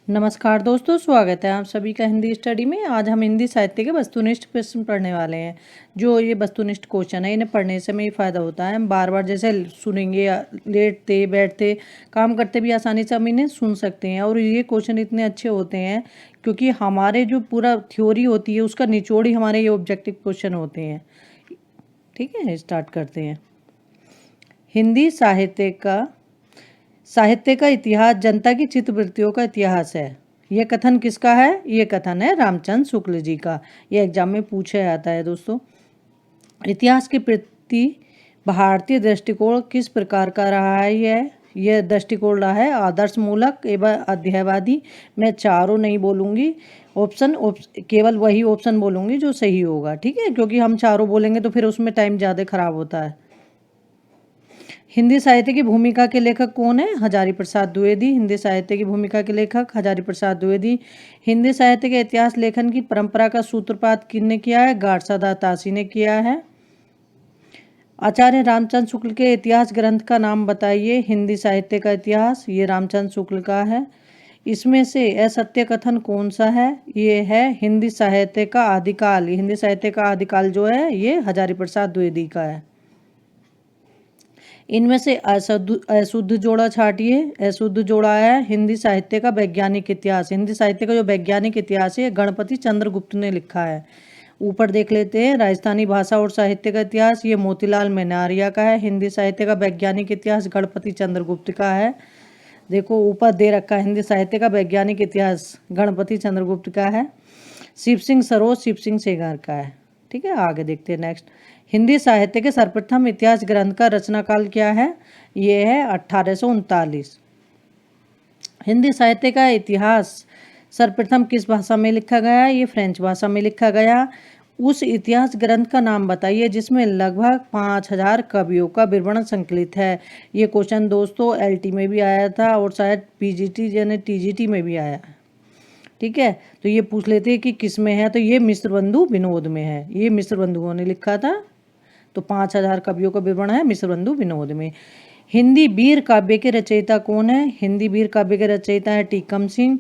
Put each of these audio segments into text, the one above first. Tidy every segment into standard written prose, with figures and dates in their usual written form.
नमस्कार दोस्तों, स्वागत है आप सभी का हिंदी स्टडी में। आज हम हिंदी साहित्य के वस्तुनिष्ठ प्रश्न पढ़ने वाले हैं। जो ये वस्तुनिष्ठ क्वेश्चन है, इन्हें पढ़ने से हमें ये फ़ायदा होता है, हम बार बार जैसे सुनेंगे या लेटते बैठते काम करते भी आसानी से हम इन्हें सुन सकते हैं। और ये क्वेश्चन इतने अच्छे होते हैं क्योंकि हमारे जो पूरा थ्योरी होती है उसका निचोड़ ही हमारे ये ऑब्जेक्टिव क्वेश्चन होते हैं। ठीक है, स्टार्ट करते हैं। हिंदी साहित्य का इतिहास जनता की चित्तवृत्तियों का इतिहास है। यह कथन किसका है? ये कथन है रामचंद्र शुक्ल जी का। यह एग्जाम में पूछा जाता है दोस्तों। इतिहास के प्रति भारतीय दृष्टिकोण किस प्रकार का रहा है? यह दृष्टिकोण रहा है आदर्शमूलक एवं अध्ययवादी। मैं चारों नहीं बोलूँगी, केवल वही ऑप्शन बोलूँगी जो सही होगा। ठीक है, क्योंकि हम चारों बोलेंगे तो फिर उसमें टाइम ज़्यादा खराब होता है। हिंदी साहित्य की भूमिका के लेखक कौन है? हजारी प्रसाद द्विवेदी। हिंदी साहित्य की भूमिका के लेखक हजारी प्रसाद द्विवेदी। हिंदी साहित्य के इतिहास लेखन की परंपरा का सूत्रपात किसने किया है? गाडसादा तासी ने किया है। आचार्य रामचंद्र शुक्ल के इतिहास ग्रंथ का नाम बताइए। हिंदी साहित्य का इतिहास, ये रामचंद्र शुक्ल का है। इसमें से असत्य कथन कौन सा है? ये है हिंदी साहित्य का आदिकाल। हिंदी साहित्य का आदिकाल जो है ये हजारी प्रसाद द्विवेदी का है। इनमें से अशुद्ध जोड़ा छाटिए। अशुद्ध जोड़ा है हिंदी साहित्य का वैज्ञानिक इतिहास। हिंदी साहित्य का जो वैज्ञानिक इतिहास है गणपति चंद्रगुप्त ने लिखा है। ऊपर देख लेते हैं राजस्थानी भाषा और साहित्य का इतिहास, ये मोतीलाल मेनारिया का है। हिंदी साहित्य का वैज्ञानिक इतिहास गणपति चंद्रगुप्त का है। देखो ऊपर दे रखा है हिंदी साहित्य का वैज्ञानिक इतिहास गणपति चंद्रगुप्त का है। शिव सिंह सरोज शिव सिंह सेगर का है। ठीक है, आगे देखते हैं नेक्स्ट। हिंदी साहित्य के सर्वप्रथम इतिहास ग्रंथ का रचनाकाल क्या है? ये है 1839। हिंदी साहित्य का इतिहास सर्वप्रथम किस भाषा में लिखा गया? ये फ्रेंच भाषा में लिखा गया। उस इतिहास ग्रंथ का नाम बताइए जिसमें लगभग 5000 कवियों का विवरण संकलित है। ये क्वेश्चन दोस्तों एलटी में भी आया था और शायद पीजीटी यानी टीजीटी में भी आया। ठीक है, तो ये पूछ लेते हैं कि किस में है, तो ये मिश्र बंधु विनोद में है। ये मिश्र बंधुओं ने लिखा था, तो 5000 कवियों का विवरण है मिश्र बंधु विनोद में। हिंदी वीर काव्य के रचयिता कौन है? हिंदी वीर काव्य के रचयिता है टीकम सिंह।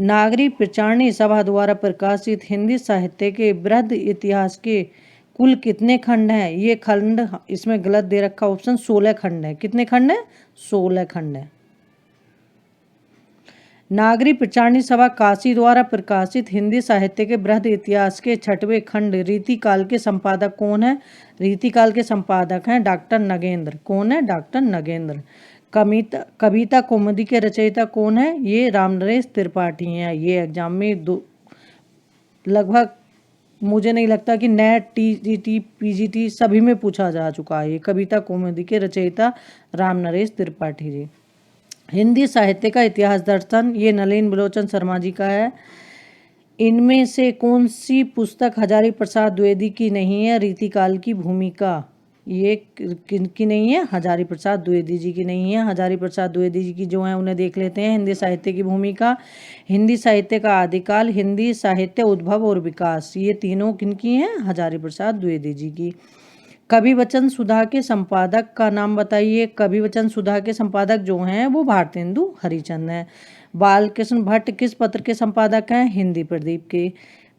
नागरी प्रचारणी सभा द्वारा प्रकाशित हिंदी साहित्य के वृहद इतिहास के कुल कितने खंड हैं? ये खंड इसमें गलत दे रखा ऑप्शन 16 खंड है। कितने खंड है? 16 खंड है। नागरी प्रचारणी सभा काशी द्वारा प्रकाशित हिंदी साहित्य के वृहद इतिहास के 6वें खंड रीतिकाल के संपादक कौन है? रीतिकाल के संपादक हैं डॉक्टर नगेंद्र। कौन है? डॉक्टर नगेंद्र। कविता कौमुदी के रचयिता कौन है? ये रामनरेश त्रिपाठी हैं। ये एग्जाम में लगभग मुझे नहीं लगता कि नेट टीजीटी पीजीटी सभी में पूछा जा चुका है। ये कविता कौमुदी के रचयिता रामनरेश त्रिपाठी जी। हिंदी साहित्य का इतिहास दर्शन, ये नलिन बलोचन शर्मा जी का है। इनमें से कौन सी पुस्तक हजारी प्रसाद द्विवेदी की नहीं है? रीतिकाल की भूमिका, ये किनकी नहीं है? हजारी प्रसाद द्विवेदी जी की नहीं है। हजारी प्रसाद द्विवेदी जी की जो है उन्हें देख लेते हैं। हिंदी साहित्य की भूमिका, हिंदी साहित्य का आदिकाल, हिंदी साहित्य उद्भव और विकास, ये तीनों किनकी हैं? हजारी प्रसाद द्विवेदी जी की। कवि वचन सुधा के संपादक का नाम बताइए। कवि वचन सुधा के संपादक जो हैं वो भारतेंदु हरिचंद हैं। बालकृष्ण भट्ट किस पत्र के संपादक हैं? हिंदी प्रदीप के।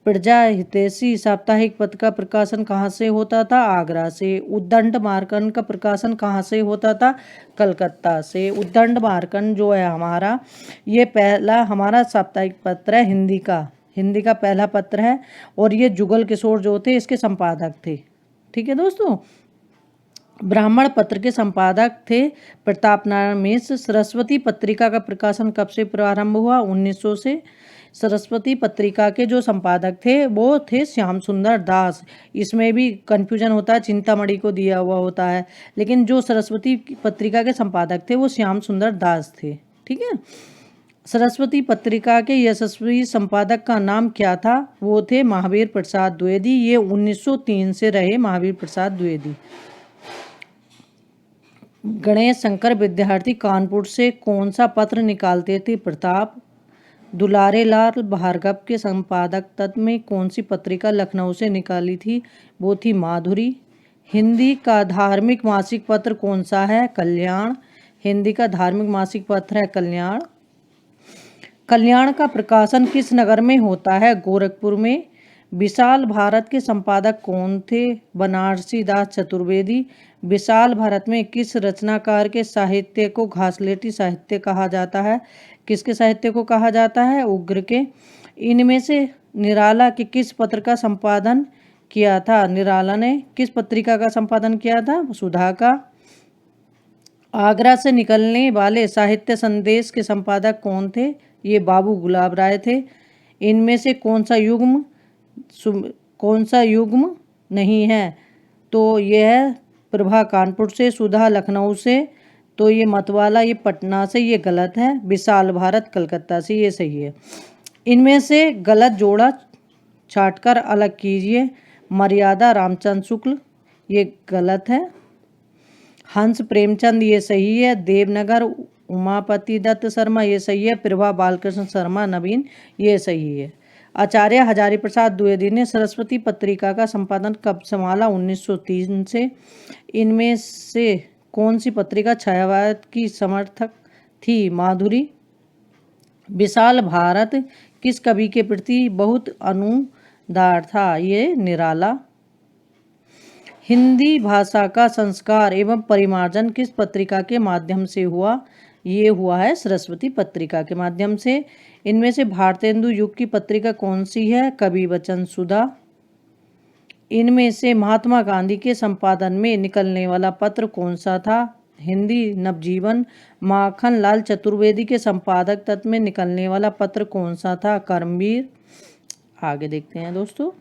प्रजा हितैषी साप्ताहिक पत्र का प्रकाशन कहाँ से होता था? आगरा से। उद्दंड मार्कंड का प्रकाशन कहाँ से होता था? कलकत्ता से। उद्दंड मार्कंड जो है हमारा, ये पहला हमारा साप्ताहिक पत्र है हिंदी का पहला पत्र है। और ये जुगल किशोर जो थे इसके संपादक थे। ठीक है दोस्तों। ब्राह्मण पत्र के संपादक थे प्रताप नारायण मिश्र। सरस्वती पत्रिका का प्रकाशन कब से प्रारंभ हुआ? 1900 से। सरस्वती पत्रिका के जो संपादक थे वो थे श्याम सुंदर दास। इसमें भी कंफ्यूजन होता है, चिंतामणि को दिया हुआ होता है, लेकिन जो सरस्वती पत्रिका के संपादक थे वो श्याम सुंदर दास थे। ठीक है। सरस्वती पत्रिका के यशस्वी संपादक का नाम क्या था? वो थे महावीर प्रसाद द्विवेदी। ये 1903 से रहे महावीर प्रसाद द्विवेदी। गणेश शंकर विद्यार्थी कानपुर से कौन सा पत्र निकालते थे? प्रताप। दुलारे लाल भार्गव के संपादक तत्व में कौन सी पत्रिका लखनऊ से निकाली थी? वो थी माधुरी। हिंदी का धार्मिक मासिक पत्र कौन सा है? कल्याण। हिंदी का धार्मिक मासिक पत्र है कल्याण। कल्याण का प्रकाशन किस नगर में होता है? गोरखपुर में। विशाल भारत के संपादक कौन थे? बनारसी दास चतुर्वेदी। विशाल भारत में किस रचनाकार के साहित्य को घासलेटी साहित्य कहा जाता है? किसके साहित्य को कहा जाता है? उग्र के। इनमें से निराला के किस पत्र का संपादन किया था? निराला ने किस पत्रिका का संपादन किया था? सुधा का। आगरा से निकलने वाले साहित्य संदेश के संपादक कौन थे? ये बाबू गुलाब राय थे। इनमें से कौन सा युग्म नहीं है? तो ये है प्रभा कानपुर से, सुधा लखनऊ से, तो ये मतवाला ये पटना से, ये गलत है। विशाल भारत कलकत्ता से, ये सही है। इनमें से गलत जोड़ा छांटकर अलग कीजिए। मर्यादा रामचंद्र शुक्ल, ये गलत है। हंस प्रेमचंद, ये सही है। देवनगर उमापति दत्त शर्मा, ये सही है। प्रभा बालकृष्ण शर्मा नवीन, ये सही है। आचार्य हजारी प्रसाद द्विवेदी ने सरस्वती पत्रिका का संपादन कब संभाला? 1903 से। इनमें से कौन सी पत्रिका छायावाद की समर्थक थी? माधुरी। विशाल भारत किस कवि के प्रति बहुत अनुदार था? ये निराला। हिंदी भाषा का संस्कार एवं परिमार्जन किस पत्रिका के माध्यम से हुआ? ये हुआ है सरस्वती पत्रिका के माध्यम से। इनमें से भारतेंदु युग की पत्रिका कौन सी है? कवि वचन सुधा। इनमें से महात्मा गांधी के संपादन में निकलने वाला पत्र कौन सा था? हिंदी नवजीवन। माखन लाल चतुर्वेदी के संपादक तत्व में निकलने वाला पत्र कौन सा था? कर्मवीर। आगे देखते हैं दोस्तों।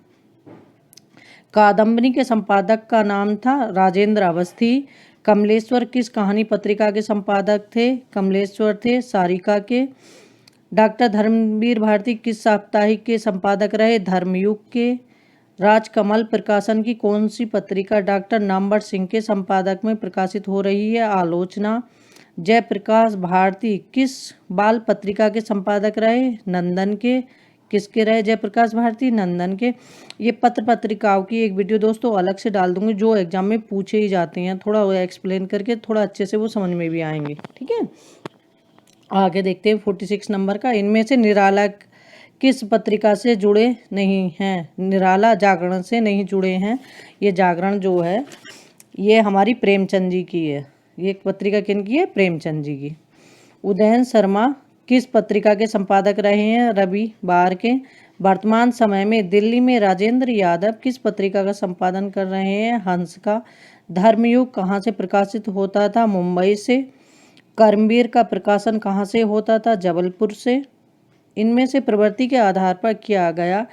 कादम्बरी के संपादक का नाम था राजेंद्र अवस्थी। कमलेश्वर किस कहानी पत्रिका के संपादक थे? कमलेश्वर थे सारिका के। डॉक्टर धर्मवीर भारती किस साप्ताहिक के संपादक रहे? धर्मयुग के। राजकमल प्रकाशन की कौन सी पत्रिका डॉक्टर नामवर सिंह के संपादक में प्रकाशित हो रही है? आलोचना। जयप्रकाश भारती किस बाल पत्रिका के संपादक रहे? नंदन के। किसके रहे जयप्रकाश भारती? नंदन के। ये पत्र पत्रिकाओं की एक वीडियो दोस्तों अलग से डाल दूंगी, जो एग्जाम में पूछे ही जाते हैं, थोड़ा वो एक्सप्लेन करके थोड़ा अच्छे से वो समझ में भी आएंगे। ठीक है, आगे देखते हैं 46 नंबर का। इनमें से निराला किस पत्रिका से जुड़े नहीं हैं? निराला जागरण से नहीं जुड़े हैं। ये जागरण जो है ये हमारी प्रेमचंद जी की है। ये पत्रिका किन की है? प्रेमचंद जी की। उदयन शर्मा किस पत्रिका के संपादक रहे हैं? रविवार के। वर्तमान समय में दिल्ली में राजेंद्र यादव किस पत्रिका का संपादन कर रहे हैं? हंस का। धर्मयुग कहाँ से प्रकाशित होता था? मुंबई से। कर्मवीर का प्रकाशन कहाँ से होता था? जबलपुर से। इनमें से प्रवृत्ति के आधार पर किया गया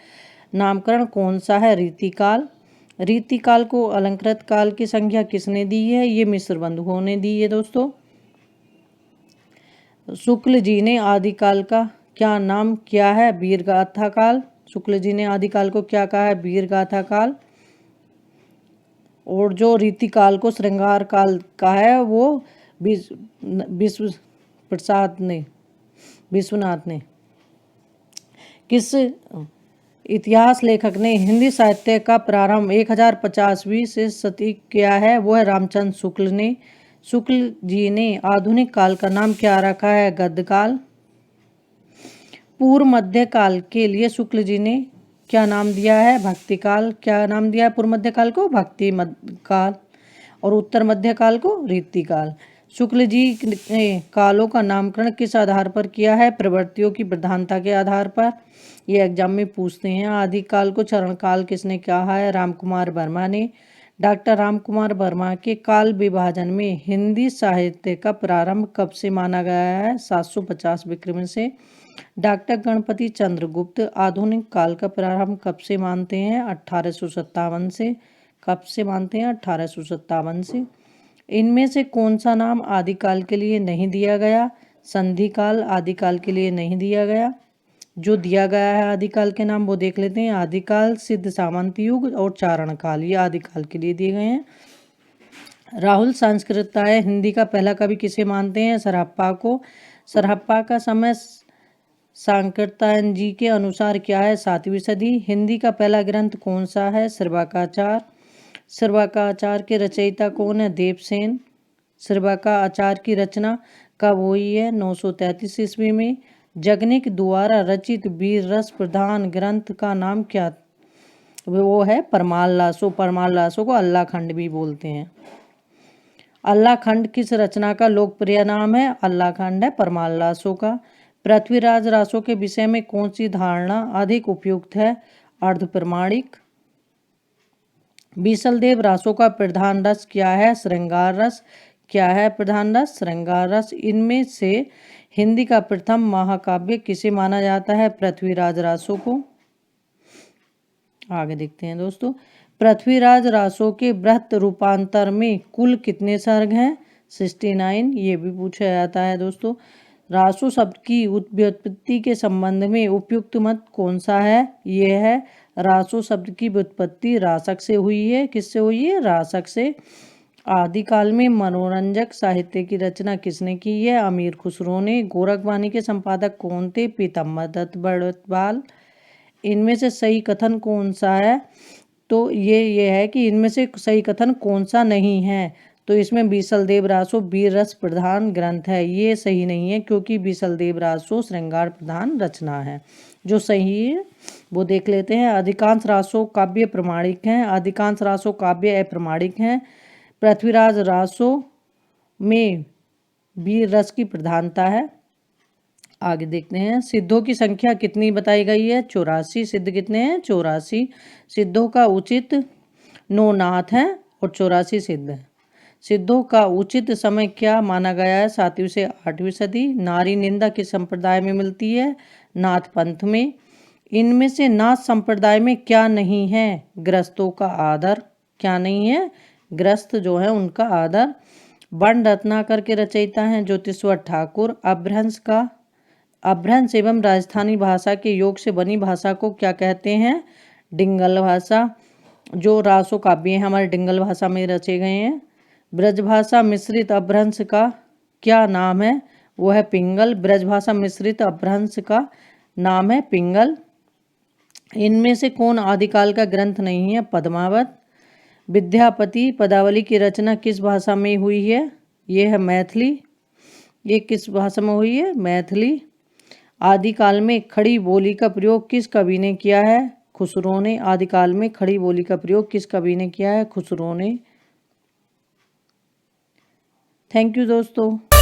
नामकरण कौन सा है? रीतिकाल। रीतिकाल को अलंकृत काल की संज्ञा किसने दी है? ये मिश्र बंधुओं ने दी है दोस्तों। शुक्ल जी ने आदिकाल का क्या नाम किया है? वीरगाथा काल। शुक्ल जी ने आदिकाल को क्या कहा है? वीरगाथा काल। और जो रीतिकाल को श्रृंगार काल का है वो विश्वनाथ ने। किस इतिहास लेखक ने हिंदी साहित्य का प्रारंभ 1050वीं से शतीक किया है? वो है रामचंद्र शुक्ल ने। शुक्ल जी ने आधुनिक काल का नाम क्या रखा है? गद्यकाल। पूर्व मध्य काल के लिए शुक्ल जी ने क्या नाम दिया है? भक्तिकाल। क्या नाम दिया है पूर्व मध्य काल को? भक्ति काल। और उत्तर मध्य काल को रीतिकाल। शुक्ल जी ने कालों का नामकरण किस आधार पर किया है? प्रवृत्तियों की प्रधानता के आधार पर। ये एग्जाम में पूछते हैं। आदिकाल को चरणकाल किसने कहा है? रामकुमार वर्मा ने। डॉक्टर रामकुमार वर्मा के काल विभाजन में हिंदी साहित्य का प्रारंभ कब से माना गया है? 750 विक्रम से। डॉक्टर गणपति चंद्रगुप्त आधुनिक काल का प्रारंभ कब से मानते हैं? 1857 से। कब से मानते हैं? 1857 से। इनमें से कौन सा नाम आदिकाल के लिए नहीं दिया गया? संधिकाल आदिकाल के लिए नहीं दिया गया। जो दिया गया है आदिकाल के नाम वो देख लेते हैं। आदिकाल, सिद्ध सामंत युग और चारण काल, ये आदिकाल के लिए दिए गए हैं। राहुल संस्कृताय हिंदी का पहला कवि किसे मानते हैं? सरहप्पा को। सरहप्पा का समय सांकृतायन जी के अनुसार क्या है? 7वीं सदी। हिंदी का पहला ग्रंथ कौन सा है? श्रवकाचार। श्रवकाचार के रचयिता कौन है? देवसेन। श्रवकाचार की रचना कब हुई है? 933 ईस्वी में। जगनिक द्वारा रचित वीर रस प्रधान ग्रंथ का नाम क्या? वो है परमाल लासो। परमाल लासो को अल्लाह खंड भी बोलते हैं। अल्लाह खंड किस रचना का लोकप्रिय नाम है? अल्लाह खंड है परमाल लासो का। पृथ्वीराज रासो के विषय में कौन सी धारणा अधिक उपयुक्त है? अर्ध प्रमाणिक। बीसलदेव रासो का प्रधान रस क्या है? श्रृंगार रस। क्या है प्रधान रस? श्रृंगार रस। इनमें से हिंदी का प्रथम महाकाव्य किसे माना जाता है? पृथ्वीराज रासो को। आगे देखते हैं दोस्तों। पृथ्वीराज रासो के बृहत रूपांतर में कुल कितने सर्ग हैं? 69। ये भी पूछा जाता है दोस्तों। रासो शब्द की व्युत्पत्ति के संबंध में उपयुक्त मत कौन सा है? ये है रासो शब्द की व्युत्पत्ति रासक से हुई है। किससे हुई है? रासक से। आदिकाल में मनोरंजक साहित्य की रचना किसने की है? अमीर खुसरो ने। गोरखवाणी के संपादक कौन थे? पीताम्बर दत्त बड़वाल। इनमें से सही कथन कौन सा है? तो ये है कि इनमें से सही कथन कौन सा नहीं है? तो इसमें बीसलदेव रासो वीर रस प्रधान ग्रंथ है, ये सही नहीं है, क्योंकि बीसलदेव रासो श्रृंगार प्रधान रचना है। जो सही है वो देख लेते हैं। अधिकांश रासो काव्य प्रमाणिक हैं, अधिकांश रासो काव्य अप्रमाणिक हैं। पृथ्वीराज रासो में वीर रस की प्रधानता है। आगे देखते हैं। सिद्धों की संख्या कितनी बताई गई है? 84। सिद्ध कितने हैं? 84। सिद्धों का उचित 9 नाथ हैं और 84 सिद्ध हैं। सिद्धों का उचित समय क्या माना गया है? 7वीं से 8वीं सदी। नारी निंदा किस संप्रदाय में मिलती है? नाथ पंथ में। इनमें से नाथ संप्रदाय में क्या नहीं है? ग्रस्तों का आदर। क्या नहीं है? ग्रस्त जो है उनका आदर। वर्ण रत्नाकर के रचयिता हैं ज्योतिश्वर ठाकुर। अपभ्रंश एवं राजस्थानी भाषा के योग से बनी भाषा को क्या कहते हैं? डिंगल भाषा। जो रासो काव्य हैं हमारे डिंगल भाषा में रचे गए हैं। ब्रजभाषा मिश्रित अपभ्रंश का क्या नाम है? वो है पिंगल। ब्रजभाषा मिश्रित अपभ्रंश का नाम है पिंगल। इनमें से कौन आदिकाल का ग्रंथ नहीं है? पद्मावत। विद्यापति पदावली की रचना किस भाषा में हुई है? ये है मैथिली। ये किस भाषा में हुई है? मैथिली। आदिकाल में खड़ी बोली का प्रयोग किस कवि ने किया है? खुसरो ने। आदिकाल में खड़ी बोली का प्रयोग किस कवि ने किया है? खुसरो ने। थैंक यू दोस्तों।